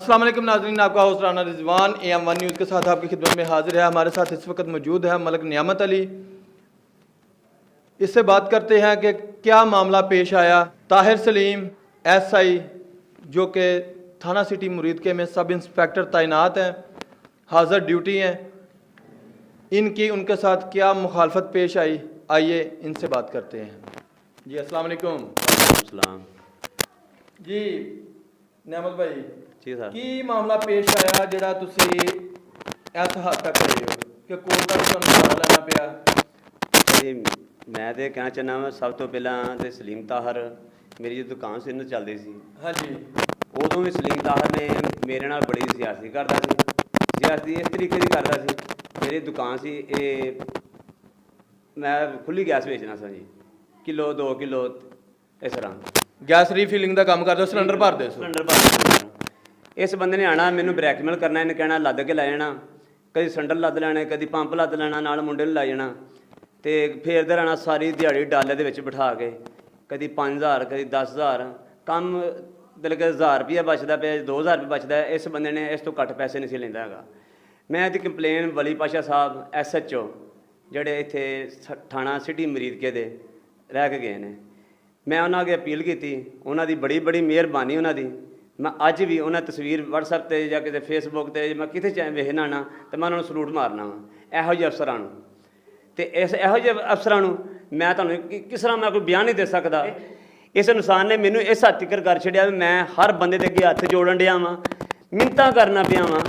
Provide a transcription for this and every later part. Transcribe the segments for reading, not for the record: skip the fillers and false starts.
अस्सलाम वालेकुम नाज़रीन, आपका host Rana Rizwan AM1 news के साथ आपकी खिदमत में हाजिर है। हमारे साथ इस वक्त मौजूद है मलक नियामत अली। इससे बात करते हैं कि क्या मामला पेश आया। ताहिर सलीम SI जो कि थाना सिटी मुरीदके में सब इंस्पेक्टर तैनात हैं, हाज़र ड्यूटी हैं, इनकी उनके साथ क्या मुखालफत पेश आई, आइए इनसे बात करते हैं। जी अस्सलाम वालेकुम। सलाम जी नियामत भाई, जी सर। की मामला पेश आया ਜਿਹੜਾ ਤੁਸੀਂ ਇਸ ਹੱਦ ਤੱਕ ਰਹੇ ਹੋ ਕਿ ਕੋਰਟ ਦਾ ਤੁਹਾਨੂੰ ਸਹਾਰਾ ਲੈਣਾ ਪਿਆ? ਜੀ ਮੈਂ ਤੇ ਕਹਿਣਾ ਚਾਹੁੰਦਾ ਵਾਂ, ਸਭ ਤੋਂ ਪਹਿਲਾਂ ਤੇ ਸਲੀਮ ਤਾਹਰ ਮੇਰੀ ਜੋ ਦੁਕਾਨ ਸੀ ਉਹਨੂੰ ਚੱਲਦੀ ਸੀ, ਹਾਂਜੀ ਉਦੋਂ ਵੀ ਸਲੀਮ ਤਾਹਰ ਨੇ ਮੇਰੇ ਨਾਲ ਬੜੀ ਸਿਆਸੀ ਕਰਦਾ ਸੀ। ਸਿਆਸੀ ਇਸ ਤਰੀਕੇ ਦੀ ਕਰਦਾ ਸੀ, ਮੇਰੀ ਦੁਕਾਨ ਸੀ, ਇਹ ਮੈਂ ਖੁੱਲੀ ਗੈਸ ਵੇਚਣਾ ਸੀ ਜੀ, ਕਿਲੋ 2 ਕਿਲੋ ਇਸ ਤਰ੍ਹਾਂ ਗੈਸ ਰੀਫਿਲਿੰਗ ਦਾ ਕੰਮ ਕਰਦੇ ਹੋ, ਸਿਲੰਡਰ ਭਰਦੇ ਹੋ? ਸਿਲੰਡਰ ਭਰ। ਇਸ ਬੰਦੇ ਨੇ ਆਣਾ ਮੈਨੂੰ ਬਲੈਕਮੇਲ ਕਰਨਾ, ਇਹਨੇ ਕਹਿਣਾ ਲੱਦ ਕੇ ਲੈ ਜਾਣਾ, ਕਦੀ ਸਿਲੰਡਰ ਲੱਦ ਲੈਣਾ, ਕਦੀ ਪੰਪ ਲੱਦ ਲੈਣਾ, ਨਾਲ ਮੁੰਡੇ ਨੂੰ ਲੈ ਜਾਣਾ ਤੇ ਫੇਰਦੇ ਰਹਿਣਾ ਸਾਰੀ ਦਿਹਾੜੀ ਡਾਲੇ ਦੇ ਵਿੱਚ ਬਿਠਾ ਕੇ, ਕਦੀ 5000 ਕਦੀ 10000 ਕੰਮ ਦਿਲ ਕੇ 1000 ਰੁਪਇਆ ਬਚਦਾ ਪਿਆ, 2000 ਰੁਪਏ ਬਚਦਾ। ਇਸ ਬੰਦੇ ਨੇ ਇਸ ਤੋਂ ਘੱਟ ਪੈਸੇ ਨਹੀਂ ਸੀ ਲੈਂਦਾ ਹੈਗਾ। ਮੈਂ ਇਹਦੀ ਕੰਪਲੇਨ ਵਲੀ ਪਾਸ਼ਾ ਸਾਹਿਬ SHO ਜਿਹੜੇ ਇੱਥੇ ਥਾਣਾ ਸਿਟੀ ਮਰੀਦਕੇ ਦੇ ਰਹਿ ਕੇ ਗਏ ਨੇ, ਮੈਂ ਉਹਨਾਂ ਅੱਗੇ ਅਪੀਲ ਕੀਤੀ। ਉਹਨਾਂ ਦੀ ਬੜੀ ਮਿਹਰਬਾਨੀ ਉਹਨਾਂ ਦੀ। ਮੈਂ ਅੱਜ ਵੀ ਉਹਨਾਂ ਤਸਵੀਰ WhatsApp 'ਤੇ ਜਾਂ ਕਿਤੇ Facebook 'ਤੇ ਮੈਂ ਕਿਤੇ ਚਾਹੇ ਵੇਖਣਾ ਨਾ ਤਾਂ ਮੈਂ ਉਹਨਾਂ ਨੂੰ ਸਲੂਟ ਮਾਰਨਾ ਵਾ, ਇਹੋ ਜਿਹੇ ਅਫਸਰਾਂ ਨੂੰ। ਅਤੇ ਇਹੋ ਜਿਹੇ ਅਫਸਰਾਂ ਨੂੰ ਮੈਂ ਤੁਹਾਨੂੰ ਕਿਸ ਤਰ੍ਹਾਂ ਮੈਂ ਕੋਈ ਬਿਆਨ ਨਹੀਂ ਦੇ ਸਕਦਾ। ਇਸ ਇਨਸਾਨ ਨੇ ਮੈਨੂੰ ਇਸ ਹੱਦ ਤੱਕ ਕਰ ਛੱਡਿਆ ਵੀ ਮੈਂ ਹਰ ਬੰਦੇ ਦੇ ਅੱਗੇ ਹੱਥ ਜੋੜਨ ਡਿਆ ਵਾਂ, ਮਿੰਨਤਾਂ ਕਰਨਾ ਪਿਆ ਵਾਂ,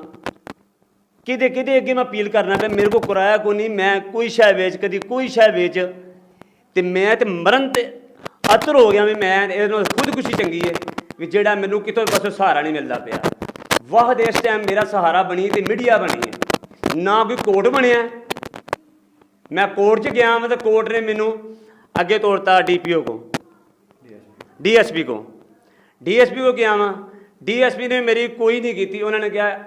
ਕਿਤੇ ਅੱਗੇ ਮੈਂ ਅਪੀਲ ਕਰਨਾ ਪਿਆ। ਮੇਰੇ ਕੋਲ ਕਿਰਾਇਆ ਕੋਈ ਨਹੀਂ, ਮੈਂ ਕੋਈ ਸ਼ੈ ਵੇਚ, ਕਦੀ ਕੋਈ ਸ਼ੈ ਵੇਚ, ਅਤੇ ਮੈਂ ਤਾਂ ਮਰਨ 'ਤੇ ਅਤਰ ਹੋ ਗਿਆ ਵੀ ਮੈਂ ਇਹਦੇ ਨਾਲ ਖੁਦਕੁਸ਼ੀ ਚੰਗੀ ਹੈ ਵੀ ਜਿਹੜਾ ਮੈਨੂੰ ਕਿਤੋਂ ਪਾਸੋਂ ਸਹਾਰਾ ਨਹੀਂ ਮਿਲਦਾ ਪਿਆ। ਵਾਹਦ ਇਸ ਟਾਈਮ ਮੇਰਾ ਸਹਾਰਾ ਬਣੀ ਤੇ ਮੀਡੀਆ ਬਣੀ ਹੈ, ਨਾ ਕੋਈ ਕੋਰਟ ਬਣਿਆ। ਮੈਂ ਕੋਰਟ 'ਚ ਗਿਆ ਵਾਂ ਤਾਂ ਕੋਰਟ ਨੇ ਮੈਨੂੰ ਅੱਗੇ ਤੋਰਤਾ DPO ਕੋ, DSP ਕੋ ਗਿਆ ਵਾਂ। DSP ਨੇ ਮੇਰੀ ਕੋਈ ਨਹੀਂ ਕੀਤੀ। ਉਹਨਾਂ ਨੇ ਕਿਹਾ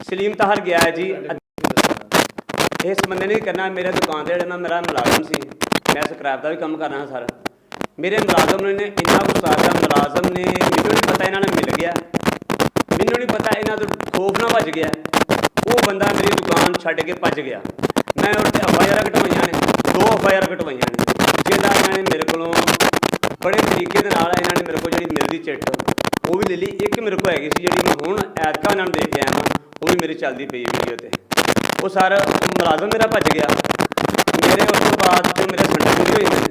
ਸਲੀਮ ਤਾਹਰ ਗਿਆ ਹੈ ਜੀ, ਇਸ ਬੰਦੇ ਨੇ ਕਰਨਾ। ਮੇਰੇ ਦੁਕਾਨ 'ਤੇ ਜਿਹੜਾ ਮੇਰਾ ਮੁਲਾਜ਼ਮ ਸੀ, ਮੈਂ ਸਕ੍ਰੈਪ ਦਾ ਵੀ ਕੰਮ ਕਰਨਾ ਸਾਰਾ, ਮੇਰੇ ਮੁਲਾਜ਼ਮ ਨੇ ਇੰਨਾ ਕੁ ਸਾਰਾ ਮੁਲਾਜ਼ਮ ਨੇ, ਮੈਨੂੰ ਨਹੀਂ ਪਤਾ ਇਹਨਾਂ ਨੇ ਮਿਲ ਗਿਆ, ਮੈਨੂੰ ਨਹੀਂ ਪਤਾ ਇਹਨਾਂ ਤੋਂ ਖੋਫ ਨਾ ਭੱਜ ਗਿਆ। ਉਹ ਬੰਦਾ ਮੇਰੀ ਦੁਕਾਨ ਛੱਡ ਕੇ ਭੱਜ ਗਿਆ। ਮੈਂ ਉੱਥੇ FIR ਕਟਵਾਈਆਂ ਨੇ, 2 FIR ਕਟਵਾਈਆਂ ਨੇ, ਜਿਹਦਾ ਇਹਨਾਂ ਨੇ ਮੇਰੇ ਕੋਲੋਂ ਬੜੇ ਤਰੀਕੇ ਦੇ ਨਾਲ ਇਹਨਾਂ ਨੇ ਮੇਰੇ ਕੋਲ ਜਿਹੜੀ ਮਿਲਦੀ ਚਿੱਟ ਉਹ ਵੀ ਲੈ ਲਈ। ਇੱਕ ਮੇਰੇ ਕੋਲ ਹੈਗੀ ਸੀ ਜਿਹੜੀ ਮੈਂ ਹੁਣ ਐਤਕਾਂ ਇਹਨਾਂ ਨੂੰ ਦੇ ਕੇ ਆਇਆ ਹਾਂ, ਉਹ ਵੀ ਮੇਰੀ ਚੱਲਦੀ ਪਈ ਵੀਡੀਓ 'ਤੇ। ਉਹ ਸਾਰਾ ਮੁਲਾਜ਼ਮ ਮੇਰਾ ਭੱਜ ਗਿਆ। ਮੇਰੇ ਉਸ ਤੋਂ ਬਾਅਦ ਜੋ ਮੇਰੇ ਸੰਡੇ ਪੂਰੀ ਹੋਈ ਸੀ,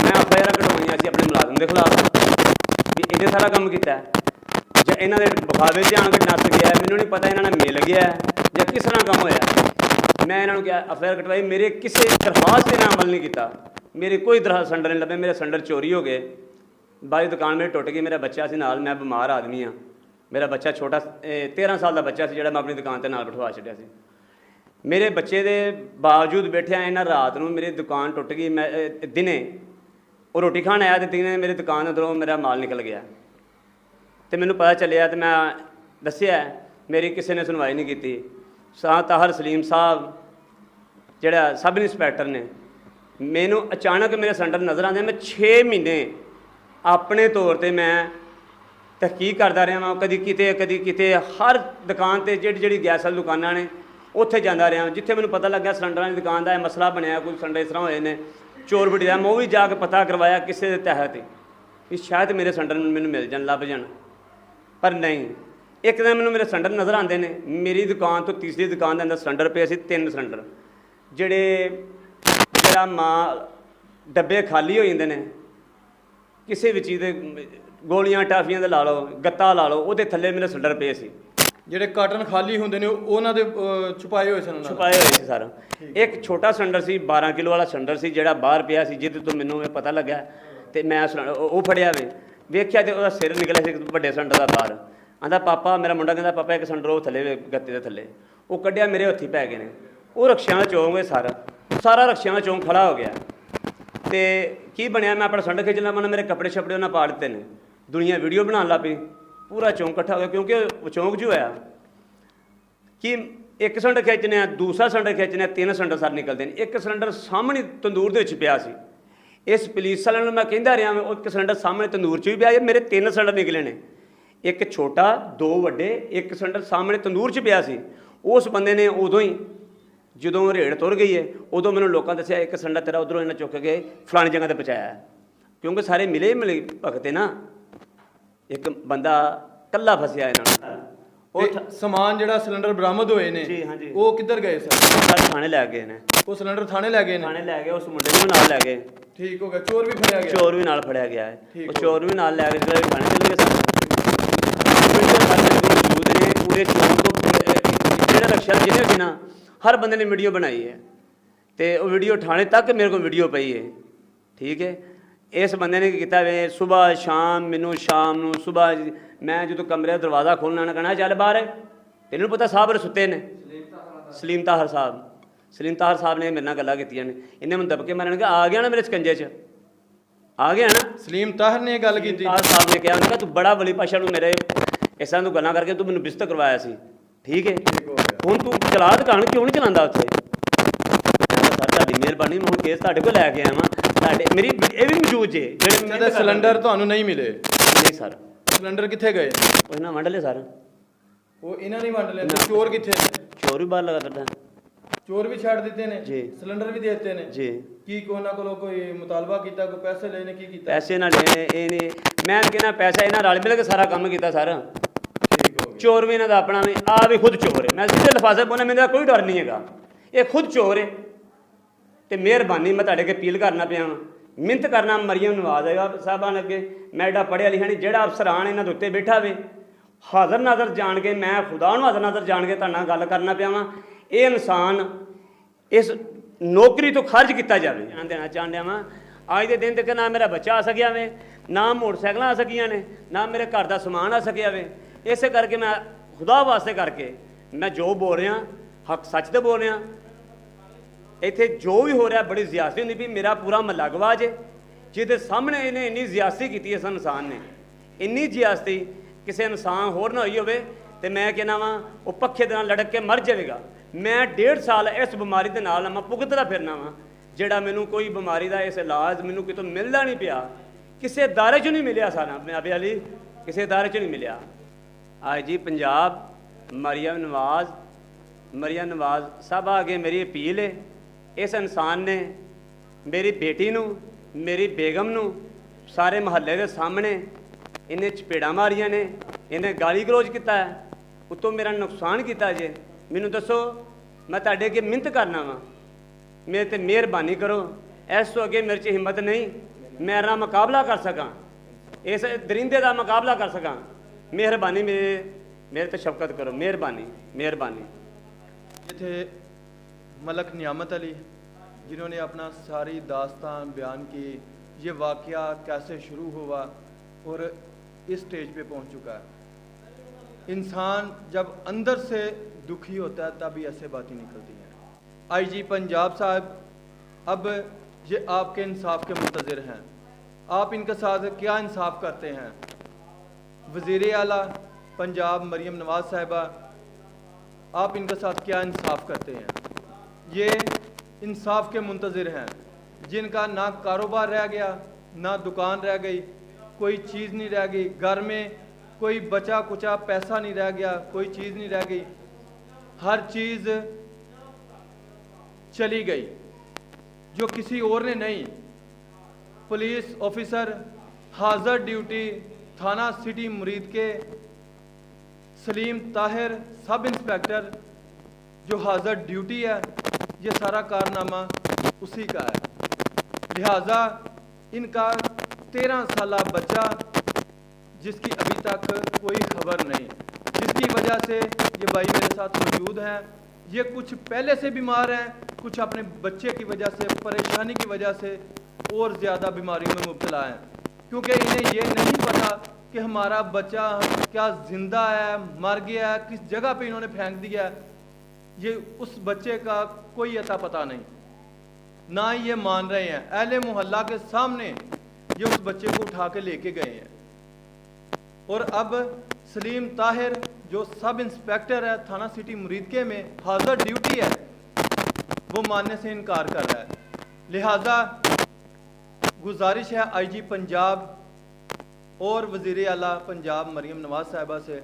ਮੈਂ FIR ਕਟਵਾਈਆਂ ਸੀ ਆਪਣੇ ਮੁਲਾਜ਼ਮ ਦੇ ਖਿਲਾਫ ਵੀ ਇਹਨੇ ਸਾਰਾ ਕੰਮ ਕੀਤਾ ਜਾਂ ਇਹਨਾਂ ਦੇ ਬਖਾਵੇ 'ਚ ਆਣ ਕੇ ਨੱਸ ਗਿਆ। ਮੈਨੂੰ ਨਹੀਂ ਪਤਾ ਇਹਨਾਂ ਨੇ ਮਿਲ ਗਿਆ ਜਾਂ ਕਿਸ ਤਰ੍ਹਾਂ ਕੰਮ ਹੋਇਆ। ਮੈਂ ਇਹਨਾਂ ਨੂੰ ਕਿਹਾ FIR ਕਟਵਾਈ, ਮੇਰੇ ਕਿਸੇ ਦਰਖਾਸਤ 'ਤੇ ਨਾ ਅਮਲ ਨਹੀਂ ਕੀਤਾ। ਮੇਰੇ ਕੋਈ ਸਿਲੰਡਰ ਨਹੀਂ ਲੱਭੇ, ਮੇਰੇ ਸਿਲੰਡਰ ਚੋਰੀ ਹੋ ਗਏ। ਬਾਈ ਦੁਕਾਨ ਮੇਰੀ ਟੁੱਟ ਗਈ, ਮੇਰਾ ਬੱਚਾ ਸੀ ਨਾਲ, ਮੈਂ ਬਿਮਾਰ ਆਦਮੀ ਹਾਂ, ਮੇਰਾ ਬੱਚਾ ਛੋਟਾ 13 ਸਾਲ ਦਾ ਬੱਚਾ ਸੀ ਜਿਹੜਾ ਮੈਂ ਆਪਣੀ ਦੁਕਾਨ 'ਤੇ ਨਾਲ ਬਿਠਵਾ ਛੱਡਿਆ ਸੀ। ਮੇਰੇ ਬੱਚੇ ਦੇ ਬਾਵਜੂਦ ਬੈਠਿਆ ਇਹਨਾਂ ਰਾਤ ਨੂੰ ਮੇਰੀ ਦੁਕਾਨ ਟੁੱਟ ਗਈ। ਮੈਂ ਦਿਨੇ ਉਹ ਰੋਟੀ ਖਾਣ ਆਇਆ ਅਤੇ ਦਿਨੇ ਮੇਰੀ ਦੁਕਾਨ ਅੰਦਰੋਂ ਮੇਰਾ ਮਾਲ ਨਿਕਲ ਗਿਆ ਅਤੇ ਮੈਨੂੰ ਪਤਾ ਚੱਲਿਆ ਅਤੇ ਮੈਂ ਦੱਸਿਆ, ਮੇਰੀ ਕਿਸੇ ਨੇ ਸੁਣਵਾਈ ਨਹੀਂ ਕੀਤੀ। ਤਾਹਰ ਸਲੀਮ ਸਾਹਿਬ ਜਿਹੜਾ ਸਬ ਇੰਸਪੈਕਟਰ ਨੇ, ਮੈਨੂੰ ਅਚਾਨਕ ਮੇਰੇ ਸਿਲੰਡਰ ਨਜ਼ਰ ਆਉਂਦੇ। ਮੈਂ 6 ਮਹੀਨੇ ਆਪਣੇ ਤੌਰ 'ਤੇ ਮੈਂ ਤਹਿਕੀਕ ਕਰਦਾ ਰਿਹਾ ਵਾਂ, ਕਦੀ ਕਿਤੇ ਹਰ ਦੁਕਾਨ 'ਤੇ ਜਿਹੜੀ ਗੈਸ ਵਾਲੀ ਦੁਕਾਨਾਂ ਨੇ ਉੱਥੇ ਜਾਂਦਾ ਰਿਹਾ। ਜਿੱਥੇ ਮੈਨੂੰ ਪਤਾ ਲੱਗਿਆ ਸਿਲੰਡਰਾਂ ਦੀ ਦੁਕਾਨ ਦਾ ਇਹ ਮਸਲਾ ਬਣਿਆ, ਕੋਈ ਸਿਲੰਡਰ ਇਸ ਤਰ੍ਹਾਂ ਹੋਏ ਨੇ ਚੋਰ ਬੜੀ ਦਾ, ਮੈਂ ਉਹ ਵੀ ਜਾ ਕੇ ਪਤਾ ਕਰਵਾਇਆ ਕਿਸੇ ਦੇ ਤਹਿਤ ਵੀ ਸ਼ਾਇਦ ਮੇਰੇ ਸਿਲੰਡਰ ਮੈਨੂੰ ਮਿਲ ਜਾਣ, ਲੱਭ ਜਾਣ। ਪਰ ਨਹੀਂ, ਇੱਕ ਦਿਨ ਮੈਨੂੰ ਮੇਰੇ ਸਿਲੰਡਰ ਨਜ਼ਰ ਆਉਂਦੇ ਨੇ। ਮੇਰੀ ਦੁਕਾਨ ਤੋਂ ਤੀਸਰੀ ਦੁਕਾਨ ਦੇ ਅੰਦਰ ਸਿਲੰਡਰ ਪਏ ਸੀ, 3 ਸਿਲੰਡਰ, ਜਿਹੜਾ ਮਾਲ ਡੱਬੇ ਖਾਲੀ ਹੋ ਜਾਂਦੇ ਨੇ ਕਿਸੇ ਵੀ ਚੀਜ਼ ਦੇ, ਗੋਲੀਆਂ ਟਾਫੀਆਂ ਦੇ ਲਾ ਲਓ, ਗੱਤਾ ਲਾ ਲਓ, ਉਹਦੇ ਥੱਲੇ ਮੇਰੇ ਸਿਲੰਡਰ ਪਏ ਸੀ। ਜਿਹੜੇ ਕਾਰਟਨ ਖਾਲੀ ਹੁੰਦੇ ਨੇ ਉਹਨਾਂ ਦੇ ਛੁਪਾਏ ਹੋਏ ਸਨ? ਛੁਪਾਏ ਹੋਏ ਸੀ ਸਰ। ਇੱਕ ਛੋਟਾ ਸਿਲੰਡਰ ਸੀ, 12 ਕਿਲੋ ਵਾਲਾ ਸਿਲੰਡਰ ਸੀ, ਜਿਹੜਾ ਬਾਹਰ ਪਿਆ ਸੀ, ਜਿਹਦੇ ਤੋਂ ਮੈਨੂੰ ਇਹ ਪਤਾ ਲੱਗਾ ਅਤੇ ਮੈਂ ਉਹ ਫੜਿਆ ਵੇਖਿਆ ਅਤੇ ਉਹਦਾ ਸਿਰ ਨਿਕਲਿਆ ਸੀ ਵੱਡੇ ਸਿਲੰਡਰ ਦਾ ਬਾਹਰ। ਆਂਦਾ ਪਾਪਾ, ਮੇਰਾ ਮੁੰਡਾ ਕਹਿੰਦਾ ਪਾਪਾ ਇੱਕ ਸਿਲੰਡਰ ਉਹ ਥੱਲੇ ਗੱਤੇ ਦੇ ਥੱਲੇ। ਉਹ ਕੱਢਿਆ, ਮੇਰੇ ਹੱਥੀਂ ਪੈ ਗਏ ਨੇ। ਉਹ ਰਕਸ਼ਿਆਂ ਦਾ ਚੌਂਕ ਸਾਰਾ ਰਕਸ਼ਿਆਂ ਦਾ ਚੌਂਕ ਖੜਾ ਹੋ ਗਿਆ। ਅਤੇ ਕੀ ਬਣਿਆ, ਮੈਂ ਆਪਣਾ ਸਿਲੰਡਰ ਖਿੱਚ ਲਿਆ, ਮੇਰੇ ਕੱਪੜੇ ਛੱਪੜੇ ਉਹਨਾਂ ਪਾੜ ਦਿੱਤੇ ਨੇ। ਦੁਨੀਆ ਵੀਡੀਓ ਬਣਾਉਣ ਲੱਗ ਪਈ, ਪੂਰਾ ਚੌਂਕ ਇਕੱਠਾ ਹੋ ਗਿਆ, ਕਿਉਂਕਿ ਉਹ ਚੌਂਕ 'ਚ ਹੋਇਆ ਕਿ ਇੱਕ ਸਿਲੰਡਰ ਖਿੱਚਣੇ ਆ, ਦੂਸਰਾ ਸਿਲੰਡਰ ਖਿੱਚਣੇ ਆ, 3 ਸਿਲੰਡਰ ਸਰ ਨਿਕਲਦੇ ਨੇ। ਇੱਕ ਸਿਲੰਡਰ ਸਾਹਮਣੇ ਤੰਦੂਰ ਦੇ ਵਿੱਚ ਪਿਆ ਸੀ। ਇਸ ਪੁਲਿਸ ਵਾਲਿਆਂ ਨੂੰ ਮੈਂ ਕਹਿੰਦਾ ਰਿਹਾ, ਉਹ ਇੱਕ ਸਿਲੰਡਰ ਸਾਹਮਣੇ ਤੰਦੂਰ 'ਚ ਵੀ ਪਿਆ, ਮੇਰੇ 3 ਸਿਲੰਡਰ ਨਿਕਲੇ ਨੇ। ਇੱਕ ਛੋਟਾ, 2 ਵੱਡੇ, ਇੱਕ ਸਿਲੰਡਰ ਸਾਹਮਣੇ ਤੰਦੂਰ 'ਚ ਪਿਆ ਸੀ। ਉਸ ਬੰਦੇ ਨੇ ਉਦੋਂ ਹੀ ਜਦੋਂ ਰੇਡ ਤੁਰ ਗਈ ਹੈ ਉਦੋਂ ਮੈਨੂੰ ਲੋਕਾਂ ਦੱਸਿਆ ਇੱਕ ਸਿਲੰਡਰ ਤੇਰਾ ਉਧਰੋਂ ਇਹਨਾਂ ਚੁੱਕ ਕੇ ਫਲਾਣੀ ਜਗ੍ਹਾ ਤੇ ਪਹੁੰਚਾਇਆ, ਕਿਉਂਕਿ ਸਾਰੇ ਮਿਲੇ ਭਗਤੇ ਨਾ, ਇੱਕ ਬੰਦਾ ਇਕੱਲਾ ਫਸਿਆ ਇਹਨਾਂ ਨੂੰ। ਉਹ ਤੇ ਸਮਾਨ ਜਿਹੜਾ ਸਿਲੰਡਰ ਬਰਾਮਦ ਹੋਏ ਨੇ ਜੀ ਹਾਂਜੀ, ਉਹ ਕਿੱਧਰ ਗਏ ਸਰ? ਸਾਰੇ ਥਾਣੇ ਲੈ ਗਏ ਨੇ, ਉਹ ਸਿਲੰਡਰ ਥਾਣੇ ਲੈ ਗਏ ਨੇ? ਥਾਣੇ ਲੈ ਗਏ, ਉਸ ਮੁੰਡੇ ਨੂੰ ਵੀ ਨਾਲ ਲੈ ਗਏ। ਠੀਕ ਹੋ ਗਿਆ, ਚੋਰ ਵੀ ਫੜਿਆ ਗਿਆ? ਚੋਰ ਵੀ ਨਾਲ ਫੜਿਆ ਗਿਆ ਹੈ, ਠੀਕ ਉਹ ਹੋ ਚੋਰ ਵੀ ਨਾਲ ਲੈ ਕੇ ਜਿਹੜੇ ਥਾਣੇ ਚਲੇ ਗਏ ਸਨ। ਮੌਜੂਦ ਨੇ ਪੂਰੇ ਚੋਰ ਤੋਂ ਜਿਹੜਾ ਰਕਸ਼ਾ ਜਿਹਨੇ ਸੀ ਨਾ, ਹਰ ਬੰਦੇ ਨੇ ਵੀਡੀਓ ਬਣਾਈ ਹੈ ਤੇ ਉਹ ਵੀਡੀਓ ਥਾਣੇ ਤੱਕ ਮੇਰੇ ਕੋਲ ਵੀਡੀਓ ਪਈ ਹੈ। ਠੀਕ ਹੈ, ਇਸ ਬੰਦੇ ਨੇ ਕੀ ਕੀਤਾ ਵੇ, ਸਵੇਰ ਸ਼ਾਮ ਮੈਨੂੰ ਸ਼ਾਮ ਨੂੰ ਸਵੇਰ ਮੈਂ ਜਦੋਂ ਕਮਰੇ ਦਾ ਦਰਵਾਜ਼ਾ ਖੋਲ੍ਹਣਾ ਨਾ ਕਹਿਣਾ ਚੱਲ ਬਾਹਰ, ਤੈਨੂੰ ਪਤਾ ਸਾਹਿਬ ਸੁੱਤੇ ਨੇ, ਸਲੀਮ ਤਾਹਰ ਸਾਹਿਬ ਨੇ ਮੇਰੇ ਨਾਲ ਗੱਲਾਂ ਕੀਤੀਆਂ ਨੇ। ਇਹਨੇ ਮੈਨੂੰ ਦਬਕੇ ਮਾਰਨ ਕਿ ਆ ਗਿਆ ਨਾ ਮੇਰੇ ਸਕੰਜੇ 'ਚ, ਆ ਗਿਆ ਨਾ। ਸਲੀਮ ਤਾਹਰ ਨੇ ਗੱਲ ਕੀਤੀ? ਤਾਹਰ ਸਾਹਿਬ ਨੇ ਕਿਹਾ, ਉਹਨੇ ਕਿਹਾ ਤੂੰ ਬੜਾ ਵਲੀ ਪਾਸ਼ਾ ਨੂੰ ਮੇਰੇ ਇਸ ਤਰ੍ਹਾਂ ਤੂੰ ਗੱਲਾਂ ਕਰਕੇ ਤੂੰ ਮੈਨੂੰ ਬਿਸਤਰ ਕਰਵਾਇਆ ਸੀ। ਠੀਕ ਹੈ, ਹੁਣ ਤੂੰ ਚਲਾ ਦੁਕਾਨ ਕਿਉਂ ਨਹੀਂ ਚਲਾਉਂਦਾ ਉੱਥੇ? ਸਰ ਤੁਹਾਡੀ ਮਿਹਰਬਾਨੀ, ਮੈਂ ਹੁਣ ਕੇਸ ਤੁਹਾਡੇ ਕੋਲ ਲੈ ਕੇ ਆਇਆ ਵਾਂ, ਤੁਹਾਡੇ ਮੇਰੀ ਇਹ ਵੀ ਮੌਜੂਦ ਜੇ ਜਿਹੜੇ ਸਿਲੰਡਰ ਤੁਹਾਨੂੰ ਨਹੀਂ ਮਿਲੇ? ਨਹੀਂ ਸਰ। ਸਿਲੰਡਰ ਕਿੱਥੇ ਗਏ? ਉਹ ਇਹਨਾਂ ਵੰਡ ਲਏ ਸਰ। ਉਹ ਇਹਨਾਂ ਨੇ ਵੰਡ ਲਿਆ? ਚੋਰ ਕਿੱਥੇ ਨੇ? ਚੋਰ ਵੀ ਬਾਹਰ ਲਗਾ ਦਿੱਤਾ। ਚੋਰ ਵੀ ਛੱਡ ਦਿੱਤੇ ਨੇ ਜੀ, ਸਿਲੰਡਰ ਵੀ ਦੇ ਦਿੱਤੇ ਨੇ ਜੀ। ਕੀ ਉਹਨਾਂ ਕੋਲੋਂ ਕੋਈ ਮੁਤਾਲਬਾ ਕੀਤਾ, ਕੋਈ ਪੈਸੇ ਲਏ ਨੇ, ਕੀ ਕੀਤਾ? ਪੈਸੇ ਨਾ ਲੈਣੇ ਇਹ ਨਹੀਂ, ਮੈਂ ਕਹਿੰਦਾ ਪੈਸਾ ਇਹਨਾਂ ਰਲ ਮਿਲ ਕੇ ਸਾਰਾ ਕੰਮ ਕੀਤਾ ਸਰ। ਠੀਕ ਹੋ ਗਿਆ। ਚੋਰ ਵੀ ਇਹਨਾਂ ਦਾ ਆਪਣਾ ਵੀ ਆ ਵੀ ਖੁਦ ਚੋਰ ਹੈ, ਮੈਂ ਸਿੱਧੇ ਲਫਾਜ਼ੇ ਬੋਲਣਾ, ਮੇਰਾ ਕੋਈ ਡਰ ਨਹੀਂ ਹੈਗਾ, ਇਹ ਖੁਦ ਚੋਰ ਹੈ। ਤੇ ਮਿਹਰਬਾਨੀ ਮੈਂ ਤੁਹਾਡੇ ਅੱਗੇ ਅਪੀਲ ਕਰਨਾ ਪਿਆ ਵਾਂ, ਮਿਹਨਤ ਕਰਨਾ ਮਰੀਮ ਨਵਾਜ਼ ਹੈਗਾ ਸਾਹਿਬਾਨ ਅੱਗੇ, ਮੈਂ ਐਡਾ ਪੜ੍ਹਿਆ ਲਿਖਿਆ ਨਹੀਂ, ਜਿਹੜਾ ਅਫਸਰਾਨ ਇਹਨਾਂ ਦੇ ਉੱਤੇ ਬੈਠਾ ਵੇ ਹਾਜ਼ਰ ਨਾਜ਼ਰ ਜਾਣ ਕੇ, ਮੈਂ ਖੁਦਾ ਨੂੰ ਹਾਜ਼ਰ ਨਾਜ਼ਰ ਜਾਣ ਕੇ ਤੁਹਾਡੇ ਨਾਲ ਗੱਲ ਕਰਨਾ ਪਿਆ ਵਾਂ, ਇਹ ਇਨਸਾਨ ਇਸ ਨੌਕਰੀ ਤੋਂ ਖਾਰਜ ਕੀਤਾ ਜਾਵੇ। ਧਿਆਨ ਦੇਣਾ ਚਾਹੁੰਦਿਆ ਵਾਂ, ਅੱਜ ਦੇ ਦਿਨ ਤੱਕ ਨਾ ਮੇਰਾ ਬੱਚਾ ਆ ਸਕਿਆ ਵੇ, ਨਾ ਮੋਟਰਸਾਈਕਲਾਂ ਆ ਸਕੀਆਂ ਨੇ, ਨਾ ਮੇਰੇ ਘਰ ਦਾ ਸਮਾਨ ਆ ਸਕਿਆ ਵੇ। ਇਸੇ ਕਰਕੇ ਮੈਂ ਖੁਦਾ ਵਾਸਤੇ ਕਰਕੇ ਮੈਂ ਜੋ ਬੋਲ ਰਿਹਾ ਹੱਕ ਸੱਚ ਤੇ ਬੋਲ ਰਿਹਾ। ਇੱਥੇ ਜੋ ਵੀ ਹੋ ਰਿਹਾ ਬੜੀ ਜ਼ਿਆਦਤੀ ਹੁੰਦੀ ਵੀ, ਮੇਰਾ ਪੂਰਾ ਮਹੱਲਾ ਗਵਾਹ ਜੇ ਜਿਹਦੇ ਸਾਹਮਣੇ ਇਹਨੇ ਇੰਨੀ ਜ਼ਿਆਦਤੀ ਕੀਤੀ ਇਸ ਇਨਸਾਨ ਨੇ, ਇੰਨੀ ਜ਼ਿਆਦਤੀ ਕਿਸੇ ਇਨਸਾਨ ਹੋਰ ਨਾ ਹੋਈ ਹੋਵੇ। ਤੇ ਮੈਂ ਕਹਿੰਦਾ ਵਾਂ ਉਹ ਪੱਖੇ ਦੇ ਨਾਲ ਲੜਕ ਕੇ ਮਰ ਜਾਵੇਗਾ। ਮੈਂ 1.5 ਸਾਲ ਇਸ ਬਿਮਾਰੀ ਦੇ ਨਾਲ ਮੈਂ ਭੁਗਤਦਾ ਫਿਰਨਾ ਵਾਂ, ਜਿਹੜਾ ਮੈਨੂੰ ਕੋਈ ਬਿਮਾਰੀ ਦਾ ਇਸ ਇਲਾਜ ਮੈਨੂੰ ਕਿਤੋਂ ਮਿਲਦਾ ਨਹੀਂ ਪਿਆ, ਕਿਸੇ ਅਦਾਰੇ 'ਚ ਨਹੀਂ ਮਿਲਿਆ। ਸਾਰਾ ਪੰਜਾਬੀ ਵਾਲੀ ਕਿਸੇ ਅਦਾਰੇ 'ਚ ਨਹੀਂ ਮਿਲਿਆ। ਅੱਜ ਜੀ ਪੰਜਾਬ ਮਰੀਮ ਨਵਾਜ਼ ਸਭ ਅੱਗੇ ਮੇਰੀ ਅਪੀਲ ਹੈ, ਇਸ ਇਨਸਾਨ ਨੇ ਮੇਰੀ ਬੇਟੀ ਨੂੰ, ਮੇਰੀ ਬੇਗਮ ਨੂੰ ਸਾਰੇ ਮੁਹੱਲੇ ਦੇ ਸਾਹਮਣੇ ਇਹਨੇ ਚਪੇੜਾਂ ਮਾਰੀਆਂ ਨੇ, ਇਹਨੇ ਗਾਲੀ ਗਲੋਚ ਕੀਤਾ ਹੈ, ਉੱਤੋਂ ਮੇਰਾ ਨੁਕਸਾਨ ਕੀਤਾ ਜੇ। ਮੈਨੂੰ ਦੱਸੋ, ਮੈਂ ਤੁਹਾਡੇ ਅੱਗੇ ਮਿਹਨਤ ਕਰਨਾ ਵਾਂ, ਮੇਰੇ ਤੇ ਮਿਹਰਬਾਨੀ ਕਰੋ। ਇਸ ਤੋਂ ਅੱਗੇ ਮੇਰੇ 'ਚ ਹਿੰਮਤ ਨਹੀਂ, ਮੈਂ ਇਹਦਾ ਮੁਕਾਬਲਾ ਕਰ ਸਕਾਂ, ਇਸ ਦਰਿੰਦੇ ਦਾ ਮੁਕਾਬਲਾ ਕਰ ਸਕਾਂ। ਮਿਹਰਬਾਨੀ ਮੇਰੇ ਤੇ ਸ਼ਫਕਤ ਕਰੋ, ਮਿਹਰਬਾਨੀ। थे मलक नियामत अली, जिन्होंने अपना सारी दास्तान बयान की, ये वाक़या कैसे शुरू हुआ और इस स्टेज पे पहुंच चुका है। इंसान जब अंदर से दुखी होता है तभी ऐसे बातें निकलती हैं। आईजी पंजाब साहब, अब ये आपके इंसाफ के मुंतज़िर हैं, आप इनके साथ क्या इंसाफ करते हैं? वज़ीर आला पंजाब मरीम नवाज़ साहिबा, आप इनके साथ क्या इंसाफ करते हैं? ये इंसाफ के मुंतज़िर हैं, जिनका ना कारोबार रह गया, ना दुकान रह गई, कोई चीज़ नहीं रह गई, घर में कोई बचा कुचा पैसा नहीं रह गया, कोई चीज़ नहीं रह गई, हर चीज़ चली गई जो किसी और ने नहीं। पुलिस ऑफिसर हाज़र ड्यूटी थाना सिटी मुरीद के सलीम ताहिर सब इंस्पेक्टर जो हाज़र ड्यूटी है, ये सारा कारनामा उसी का है। लिहाजा इनका 13 साला बच्चा जिसकी अभी तक कोई खबर नहीं, जिसकी वजह से ये भाई मेरे साथ मौजूद हैं, ये कुछ पहले से बीमार हैं, कुछ अपने बच्चे की वजह से, परेशानी की वजह से और ज़्यादा बीमारियों में मुब्तला हैं, क्योंकि इन्हें ये नहीं पता कि हमारा बच्चा क्या ज़िंदा है, मर गया है, किस जगह पे इन्होंने फेंक दिया है। ये उस बच्चे का कोई अता पता नहीं, ना ये मान रहे हैं। अहले मोहल्ला के सामने ये उस बच्चे को उठा के लेके गए हैं, और अब सलीम ताहिर जो सब इंस्पेक्टर है थाना सिटी मुरीदके में, हाज़र ड्यूटी है, वो मानने से इनकार कर रहा है। लिहाजा गुजारिश है आईजी पंजाब और वज़ीर आला पंजाब मरीम नवाज़ साहिबा से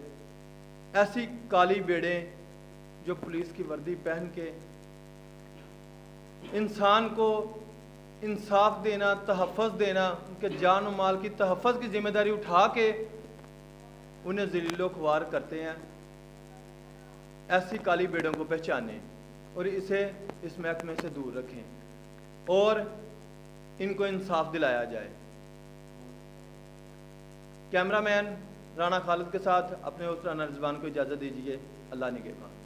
ऐसी काली बेड़ें जो पुलिस की वर्दी पहन के इंसान को इंसाफ देना, तहफ़्फ़ुज़ देना, उनके जान और माल की तहफ़्फ़ुज़ की ज़िम्मेदारी उठा के उन्हें ज़लीलो ख्वार करते हैं, ऐसी काली बेड़ों को पहचानें और इसे इस महकमे से दूर रखें और इनको इंसाफ दिलाया जाए। कैमरामैन राना खालिद के साथ अपने उस्ताद रिजवान को इजाज़त दीजिए। अल्लाह निगहबान।